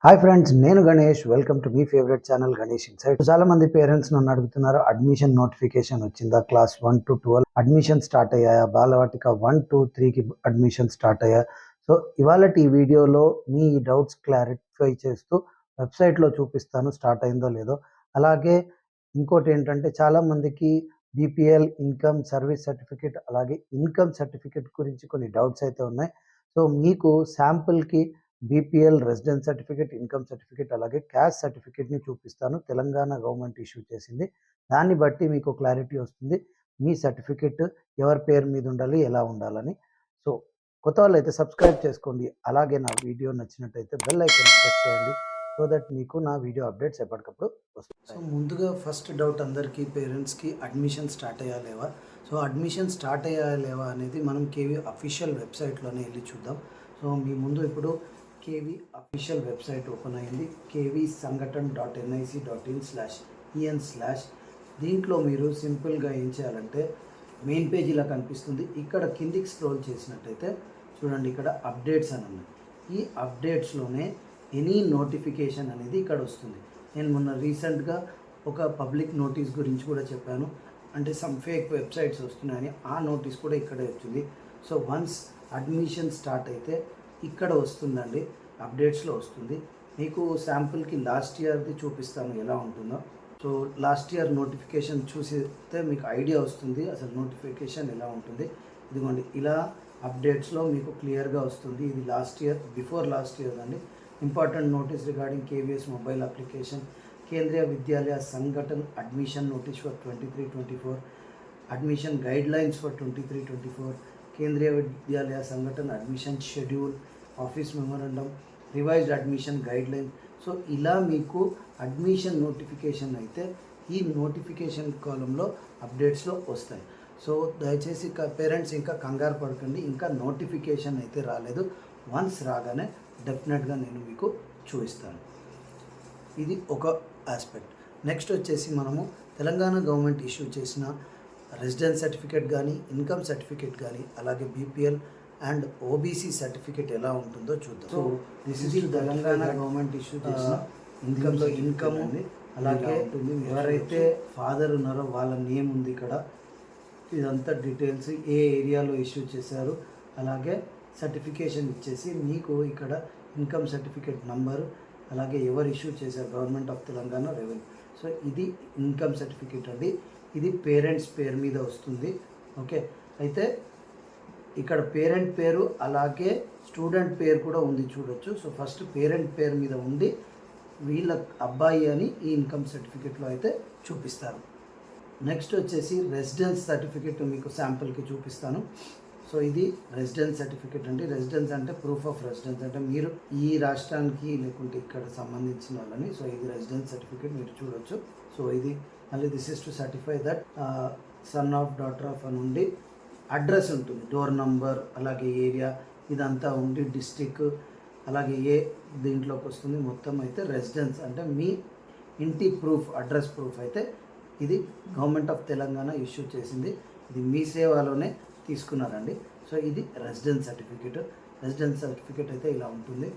Hi friends, నేను Ganesh. Welcome to మీ favourite channel Ganesh insight. చాలా మంది పేరెంట్స్ నన్ను అడుగుతున్నారు, అడ్మిషన్ నోటిఫికేషన్ వచ్చిందా, క్లాస్ 1 to 12 అడ్మిషన్ స్టార్ట్ అయ్యాయా, బాలవాటిక 1 to 3కి అడ్మిషన్ స్టార్ట్ అయ్యా. సో ఇవాళ ఈ వీడియోలో మీ డౌట్స్ క్లారిఫై చేస్తూ వెబ్సైట్లో చూపిస్తాను స్టార్ట్ అయిందో లేదో. అలాగే ఇంకోటి ఏంటంటే, చాలామందికి బీపీఎల్ ఇన్కమ్ సర్వీస్ సర్టిఫికేట్ అలాగే ఇన్కమ్ సర్టిఫికేట్ గురించి కొన్ని డౌట్స్ అయితే ఉన్నాయి. సో మీకు శాంపుల్కి BPL residence certificate, income certificate అలాగే క్యాస్ట్ సర్టిఫికేట్ని చూపిస్తాను. తెలంగాణ గవర్నమెంట్ ఇష్యూ చేసింది. దాన్ని బట్టి మీకు క్లారిటీ వస్తుంది మీ సర్టిఫికేట్ ఎవరి పేరు మీద ఉండాలి, ఎలా ఉండాలని. సో కొత్త వాళ్ళు అయితే సబ్స్క్రైబ్ చేసుకోండి. అలాగే నా వీడియో నచ్చినట్టయితే బెల్ ఐకాన్ ప్రెస్ చేయండి, సో దట్ మీకు నా వీడియో అప్డేట్స్ ఎప్పటికప్పుడు వస్తాయి. సో ముందుగా ఫస్ట్ డౌట్ అందరికీ పేరెంట్స్కి, అడ్మిషన్ స్టార్ట్ అయ్యా లేవా. సో అడ్మిషన్ స్టార్ట్ అయ్యా లేవా అనేది మనం కేవీ అఫీషియల్ వెబ్సైట్లోనే వెళ్ళి చూద్దాం. సో మీ ముందు ఇప్పుడు కేవీ అఫీషియల్ వెబ్సైట్ ఓపెన్ అయింది. kvsangathan.nic.in/en/ దీంట్లో మీరు సింపుల్గా ఏం చేయాలంటే, మెయిన్ పేజ్ ఇలా కనిపిస్తుంది. ఇక్కడ కిందికి స్క్రోల్ చేసినట్టయితే చూడండి, ఇక్కడ అప్డేట్స్ అని ఉన్నాయి. ఈ అప్డేట్స్లోనే ఎనీ నోటిఫికేషన్ అనేది ఇక్కడ వస్తుంది. నేను మొన్న రీసెంట్గా ఒక పబ్లిక్ నోటీస్ గురించి కూడా చెప్పాను, అంటే సమ్ ఫేక్ వెబ్సైట్స్ వస్తున్నాయని. ఆ నోటీస్ కూడా ఇక్కడే వచ్చింది. సో వన్స్ అడ్మిషన్ స్టార్ట్ అయితే ఇక్కడ వస్తుందండి, అప్డేట్స్లో వస్తుంది. మీకు శాంపుల్కి లాస్ట్ ఇయర్ది చూపిస్తాను ఎలా ఉంటుందో. సో లాస్ట్ ఇయర్ నోటిఫికేషన్ చూసితే మీకు ఐడియా వస్తుంది అసలు నోటిఫికేషన్ ఎలా ఉంటుంది. ఇదిగోండి, ఇలా అప్డేట్స్లో మీకు క్లియర్గా వస్తుంది. ఇది last year, before last year అండి. Important notice regarding KVS mobile application, Kendriya Vidyalaya Sangathan admission notice for 23-24, admission guidelines for 23-24, Kendriya Vidyalaya Sangathan admission schedule, office memorandum, revised admission guideline. So ఇలా మీకు అడ్మిషన్ నోటిఫికేషన్ అయితే ఈ నోటిఫికేషన్ కాలంలో అప్డేట్స్లో వస్తాయి. సో దయచేసి పేరెంట్స్ ఇంకా కంగారు పడకండి, ఇంకా నోటిఫికేషన్ అయితే రాలేదు. వన్స్ రాగానే డెఫినెట్గా నేను మీకు చూపిస్తాను. ఇది ఒక ఆస్పెక్ట్. నెక్స్ట్ వచ్చేసి మనము తెలంగాణ గవర్నమెంట్ ఇష్యూ చేసిన రెసిడెన్స్ సర్టిఫికేట్ కానీ, ఇన్కమ్ సర్టిఫికేట్ కానీ, అలాగే బీపీఎల్ అండ్ ఓబీసీ సర్టిఫికేట్ ఎలా ఉంటుందో చూద్దాం. So this is Telangana government issue చేసిన ఇన్కమ్లో ఇన్కమ్ ఉంది. అలాగే ఎవరైతే ఫాదర్ ఉన్నారో వాళ్ళ నేమ్ ఉంది ఇక్కడ. ఇదంతా డీటెయిల్స్, ఏ ఏరియాలో ఇష్యూ చేశారు, అలాగే సర్టిఫికేషన్ ఇచ్చేసి మీకు ఇక్కడ ఇన్కమ్ సర్టిఫికేట్ నంబరు, అలాగే ఎవరు ఇష్యూ చేశారు, government of Telangana revenue. So ఇది ఇన్కమ్ సర్టిఫికేట్ అండి. ఇది పేరెంట్స్ పేరు మీద వస్తుంది. ఓకే, అయితే ఇక్కడ పేరెంట్ పేరు అలాగే స్టూడెంట్ పేరు కూడా ఉంది, చూడొచ్చు. సో ఫస్ట్ పేరెంట్ పేరు మీద ఉండి వీళ్ళ అబ్బాయి అని ఈ ఇన్కమ్ సర్టిఫికేట్లో అయితే చూపిస్తారు. నెక్స్ట్ వచ్చేసి రెసిడెన్స్ సర్టిఫికేట్ మీకు శాంపుల్కి చూపిస్తాను. సో ఇది రెసిడెన్స్ సర్టిఫికేట్ అండి. రెసిడెన్స్ అంటే ప్రూఫ్ ఆఫ్ రెసిడెన్స్, అంటే మీరు ఈ రాష్ట్రానికి లేకుంటే ఇక్కడ సంబంధించిన వాళ్ళని. సో ఇది రెసిడెన్స్ సర్టిఫికేట్ మీరు చూడొచ్చు. సో ఇది మళ్ళీ this is to certify that son of daughter of అని ఉండి అడ్రస్ ఉంటుంది, డోర్ నంబర్ అలాగే ఏరియా ఇదంతా ఉండి డిస్టిక్ అలాగే ఏ దీంట్లోకి వస్తుంది. మొత్తం అయితే రెసిడెన్స్ అంటే మీ ఇంటి ప్రూఫ్, అడ్రస్ ప్రూఫ్ అయితే ఇది గవర్నమెంట్ ఆఫ్ తెలంగాణ ఇష్యూ చేసింది. ఇది మీ సేవలోనే తీసుకున్నారండి. సో ఇది రెసిడెన్స్ సర్టిఫికేట్. రెసిడెన్స్ సర్టిఫికేట్ అయితే ఇలా ఉంటుంది.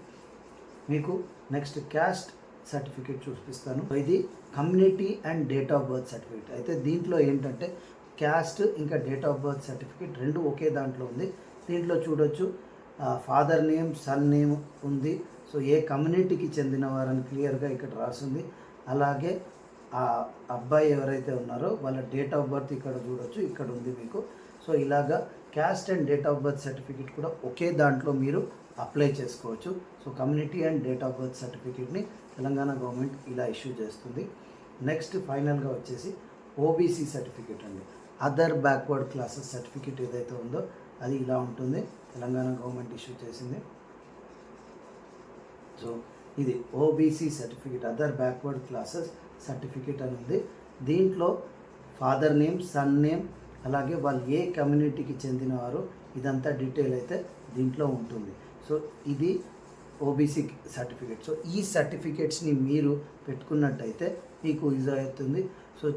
మీకు నెక్స్ట్ క్యాస్ట్ సర్టిఫికేట్ చూపిస్తాను. ఇది community and date of birth certificate. అయితే దీంట్లో ఏంటంటే క్యాస్ట్ ఇంకా డేట్ ఆఫ్ బర్త్ సర్టిఫికేట్ రెండు ఒకే దాంట్లో ఉంది. దీంట్లో చూడొచ్చు ఫాదర్ నేమ్, సన్ నేమ్ ఉంది. సో ఏ కమ్యూనిటీకి చెందినవారని క్లియర్గా ఇక్కడ రాసింది. అలాగే ఆ అబ్బాయి ఎవరైతే ఉన్నారో వాళ్ళ డేట్ ఆఫ్ బర్త్ ఇక్కడ చూడొచ్చు, ఇక్కడ ఉంది మీకు. సో ఇలాగా caste and date of birth certificate కూడా ఒకే దాంట్లో మీరు అప్లై చేసుకోవచ్చు. So community and date of birth సర్టిఫికేట్ని తెలంగాణ గవర్నమెంట్ ఇలా ఇష్యూ చేస్తుంది. నెక్స్ట్ ఫైనల్గా వచ్చేసి ఓబీసీ సర్టిఫికేట్ అండి. అదర్ బ్యాక్వర్డ్ క్లాసెస్ సర్టిఫికేట్ ఏదైతే ఉందో అది ఇలా ఉంటుంది, తెలంగాణ గవర్నమెంట్ ఇష్యూ చేసింది. సో ఇది OBC certificate, other backward classes certificate అని ఉంది. దీంట్లో ఫాదర్ నేమ్, సన్ నేమ్, అలాగే వాళ్ళు ఏ కమ్యూనిటీకి చెందినవారో ఇదంతా డీటెయిల్ అయితే దీంట్లో ఉంటుంది. సో ఇది ఓబీసీ సర్టిఫికేట్. సో ఈ సర్టిఫికేట్స్ని మీరు పెట్టుకున్నట్టయితే మీకు యూజ్ అవుతుంది. సో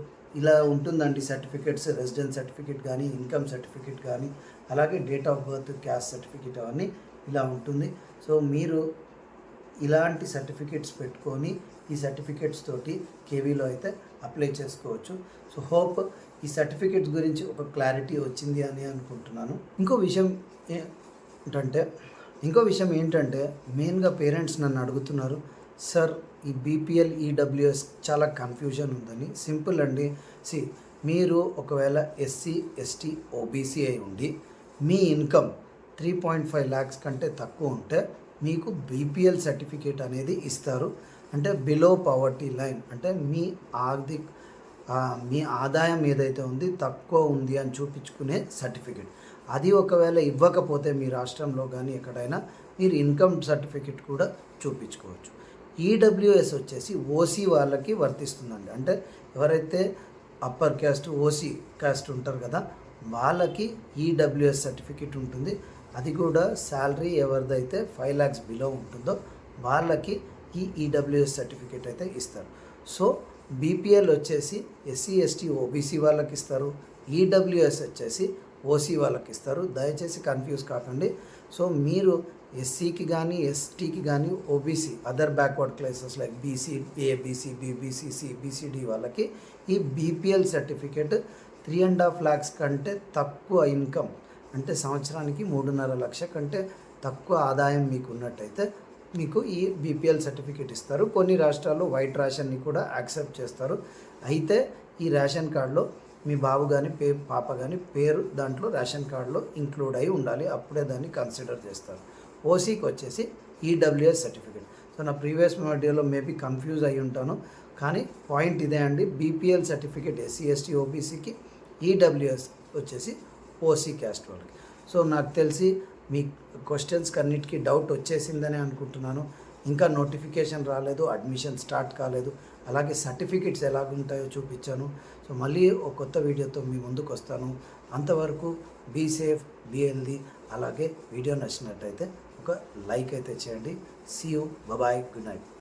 ఇలా ఉంటుందండి సర్టిఫికేట్స్, రెసిడెన్స్ సర్టిఫికేట్ కానీ, ఇన్కమ్ సర్టిఫికేట్ కానీ, అలాగే date of birth, caste certificate అవన్నీ ఇలా ఉంటుంది. సో మీరు ఇలాంటి సర్టిఫికేట్స్ పెట్టుకొని ఈ సర్టిఫికేట్స్ తోటి కేవీలో అయితే అప్లై చేసుకోవచ్చు. సో హోప్ ఈ సర్టిఫికేట్స్ గురించి ఒక క్లారిటీ వచ్చింది అని అనుకుంటున్నాను. ఇంకో విషయం ఏంటంటే మెయిన్గా పేరెంట్స్ నన్ను అడుగుతున్నారు, సార్ ఈ బీపీఎల్ ఈడబ్ల్యూఎస్ చాలా కన్ఫ్యూజన్ ఉందని. సింపుల్ అండి. మీరు ఒకవేళ ఎస్సీ ఎస్టీ ఓబీసీ అయి ఉండి మీ ఇన్కమ్ 3.5 lakhs కంటే తక్కువ ఉంటే మీకు బీపీఎల్ సర్టిఫికేట్ అనేది ఇస్తారు. అంటే బిలో పవర్టీ లైన్, అంటే మీ ఆదాయం ఏదైతే ఉంది తక్కువ ఉంది అని చూపించుకునే సర్టిఫికేట్. అది ఒకవేళ ఇవ్వకపోతే మీ రాష్ట్రంలో కానీ ఎక్కడైనా మీరు ఇన్కమ్ సర్టిఫికేట్ కూడా చూపించుకోవచ్చు. ఈడబ్ల్యూఎస్ వచ్చేసి ఓసీ వాళ్ళకి వర్తిస్తుందండి. అంటే ఎవరైతే అప్పర్ క్యాస్ట్ ఓసీ క్యాస్ట్ ఉంటారు కదా వాళ్ళకి ఈడబ్ల్యూఎస్ సర్టిఫికేట్ ఉంటుంది. అది కూడా శాలరీ ఎవరిదైతే 5 lakhs బిలో ఉంటుందో వాళ్ళకి ఈ ఈడబ్ల్యూఎస్ సర్టిఫికేట్ అయితే ఇస్తారు. సో బీపీఎల్ వచ్చేసి ఎస్సీ ఎస్టీ ఓబీసీ వాళ్ళకి ఇస్తారు, ఈడబ్ల్యూఎస్ వచ్చేసి ఓసీ వాళ్ళకి ఇస్తారు. దయచేసి కన్ఫ్యూజ్ కాకండి. సో మీరు ఎస్సీకి కానీ ఎస్టీకి కానీ OBC other backward classes like BC ABC BBC CBCD వాళ్ళకి ఈ బీపీఎల్ సర్టిఫికేట్ 3.5 lakhs కంటే తక్కువ ఇన్కమ్, అంటే సంవత్సరానికి 3.5 లక్షల కంటే తక్కువ ఆదాయం మీకు ఉన్నట్టయితే మీకు ఈ బీపీఎల్ సర్టిఫికేట్ ఇస్తారు. కొన్ని రాష్ట్రాల్లో వైట్ రేషన్ని కూడా యాక్సెప్ట్ చేస్తారు. అయితే ఈ రేషన్ కార్డులో మీ బాబు కానీ పాప కానీ పేరు దాంట్లో రేషన్ కార్డులో ఇంక్లూడ్ అయి ఉండాలి, అప్పుడే దాన్ని కన్సిడర్ చేస్తారు. ఓసీకి వచ్చేసి ఈడబ్ల్యూఎస్ సర్టిఫికేట్. సో నా ప్రీవియస్ వీడియోలో మేబీ కన్ఫ్యూజ్ అయి ఉంటాను, కానీ పాయింట్ ఇదే అండి. బీపీఎల్ సర్టిఫికేట్ ఎస్సీ ఎస్టీ ఓబీసీకి, ఈడబ్ల్యూఎస్ వచ్చేసి ఓసీ క్యాస్ట్ వాళ్ళకి. సో నాకు తెలిసి మీ క్వశ్చన్స్కి అన్నిటికీ డౌట్ వచ్చేసిందని అనుకుంటున్నాను. ఇంకా నోటిఫికేషన్ రాలేదు, అడ్మిషన్ స్టార్ట్ కాలేదు, అలాగే సర్టిఫికెట్స్ ఎలాగుంటాయో చూపించాను. సో మళ్ళీ ఒక కొత్త వీడియోతో మీ ముందుకు వస్తాను. అంతవరకు బీ సేఫ్, బీ హెల్దీ. అలాగే వీడియో నచ్చినట్టయితే ఒక లైక్ అయితే చేయండి. See you, bye, good night.